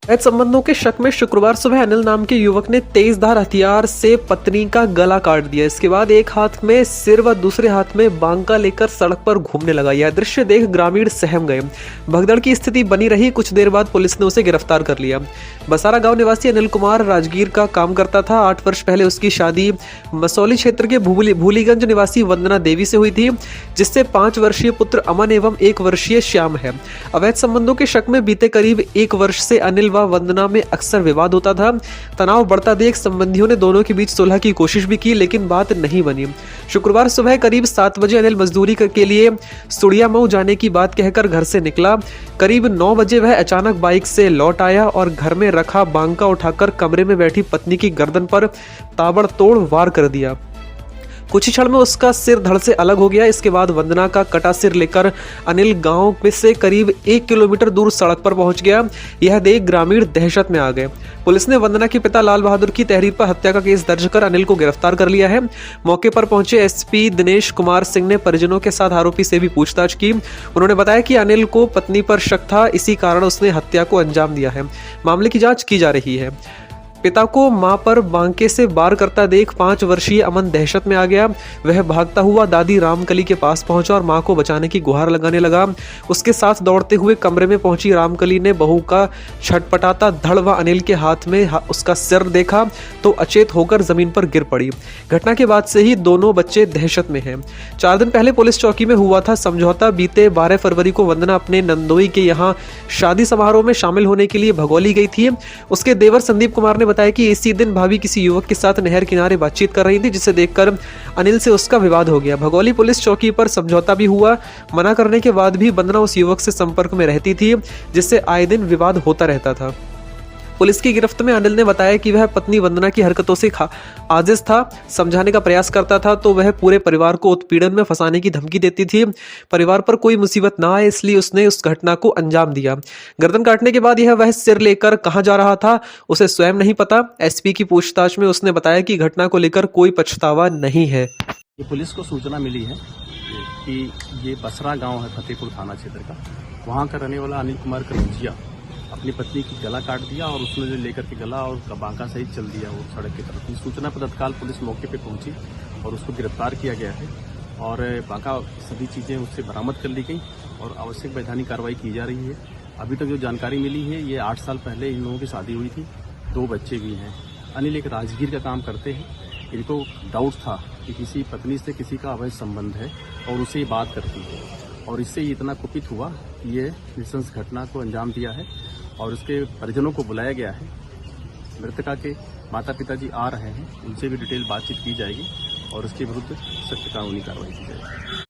अवैध संबंधों के शक में शुक्रवार सुबह अनिल नाम के युवक ने तेजधार हथियार से पत्नी का गला काट दिया। इसके बाद एक हाथ में सिर व दूसरे हाथ में बांका लेकर सड़क पर घूमने लगा। यह दृश्य देख ग्रामीण सहम गए। भगदड़ की स्थिति बनी रही। कुछ देर बाद पुलिस ने उसे गिरफ्तार कर लिया। बसारा गांव निवासी अनिल कुमार राजगीर का काम करता था। 8 वर्ष पहले उसकी शादी मसौली क्षेत्र के भूलीगंज निवासी वंदना देवी से हुई थी, जिससे 5 वर्षीय पुत्र अमन एवं 1 वर्षीय श्याम है। अवैध संबंधों के शक में बीते करीब 1 वर्ष से अनिल व वंदना में अक्सर विवाद होता था। तनाव बढ़ता देख संबंधियों ने दोनों के बीच सुलह की कोशिश भी की, लेकिन बात नहीं बनी। शुक्रवार सुबह करीब 7 बजे अनिल मजदूरी के लिए सुड़ियामऊ जाने की बात कहकर घर से निकला। करीब 9 बजे वह अचानक बाइक से लौट आया और घर में रखा बांका उठाकर कमरे में बैठी पत्नी की गर्दन पर ताबड़तोड़ वार कर दिया। कुछ ही क्षण में उसका सिर धड़ से अलग हो गया। इसके बाद वंदना का कटा सिर लेकर अनिल गांव में से करीब 1 किलोमीटर दूर सड़क पर पहुंच गया। यह देख ग्रामीण दहशत में आ गए। पुलिस ने वंदना के पिता लाल बहादुर की तहरीर पर हत्या का केस दर्ज कर अनिल को गिरफ्तार कर लिया है। मौके पर पहुंचे एसपी दिनेश कुमार सिंह ने परिजनों के साथ आरोपी से भी पूछताछ की। उन्होंने बताया कि अनिल को पत्नी पर शक था, इसी कारण उसने हत्या को अंजाम दिया है। मामले की जांच की जा रही है। पिता को मां पर बांके से वार करता देख 5 वर्षीय अमन दहशत में आ गया। वह भागता हुआ दादी रामकली के पास पहुंचा और मां को बचाने की गुहार लगाने लगा। उसके साथ दौड़ते हुए कमरे में पहुंची रामकली ने बहू का छटपटाता धड़ व अनिल के हाथ में उसका सिर देखा तो अचेत होकर जमीन पर गिर पड़ी। घटना के बाद से ही दोनों बच्चे दहशत में हैं। 4 दिन पहले पुलिस चौकी में हुआ था समझौता। बीते 12 फरवरी को वंदना अपने नंदोई के यहाँ शादी समारोह में शामिल होने के लिए भगोली गई थी। उसके देवर संदीप कुमार ने बताया कि इसी दिन भाभी किसी युवक के साथ नहर किनारे बातचीत कर रही थी, जिसे देखकर अनिल से उसका विवाद हो गया। भगोली पुलिस चौकी पर समझौता भी हुआ। मना करने के बाद भी वंदना उस युवक से संपर्क में रहती थी, जिससे आए दिन विवाद होता रहता था। पुलिस की गिरफ्त में अनिल ने बताया कि वह पत्नी वंदना की हरकतों से आजिज था। समझाने का प्रयास करता था तो वह पूरे परिवार को उत्पीड़न में फंसाने की धमकी देती थी। परिवार पर कोई मुसीबत ना आए, इसलिए उसने उस घटना को अंजाम दिया। गर्दन काटने के बाद वह सिर लेकर कहां जा रहा था, उसे स्वयं नहीं पता। एसपी की पूछताछ में उसने बताया कि घटना को लेकर कोई पछतावा नहीं है। ये पुलिस को सूचना मिली है कि ये बसरा गांव है फतेहपुर थाना क्षेत्र का। वहां का रहने वाला अनिल कुमार कलंजिया अपनी पत्नी की गला काट दिया और उसने जो लेकर के गला और बांका सहित चल दिया वो सड़क की तरफ। इस सूचना पर तत्काल पुलिस मौके पे पहुंची और उसको गिरफ्तार किया गया है और बांका सभी चीज़ें उससे बरामद कर ली गई और आवश्यक वैधानिक कार्रवाई की जा रही है। अभी तक जो जानकारी मिली है, ये 8 साल पहले इन लोगों की शादी हुई थी, 2 बच्चे भी हैं। अनिल एक राजगीर का काम करते हैं। इनको डाउट था कि किसी पत्नी से किसी का अवैध संबंध है और उसे ये बात करती है और इससे ये इतना कुपित हुआ कि ये नृशंस घटना को अंजाम दिया है और उसके परिजनों को बुलाया गया है। मृतका के माता पिताजी आ रहे हैं, उनसे भी डिटेल बातचीत की जाएगी और उसके विरुद्ध सख्त कानूनी कार्रवाई की जाएगी।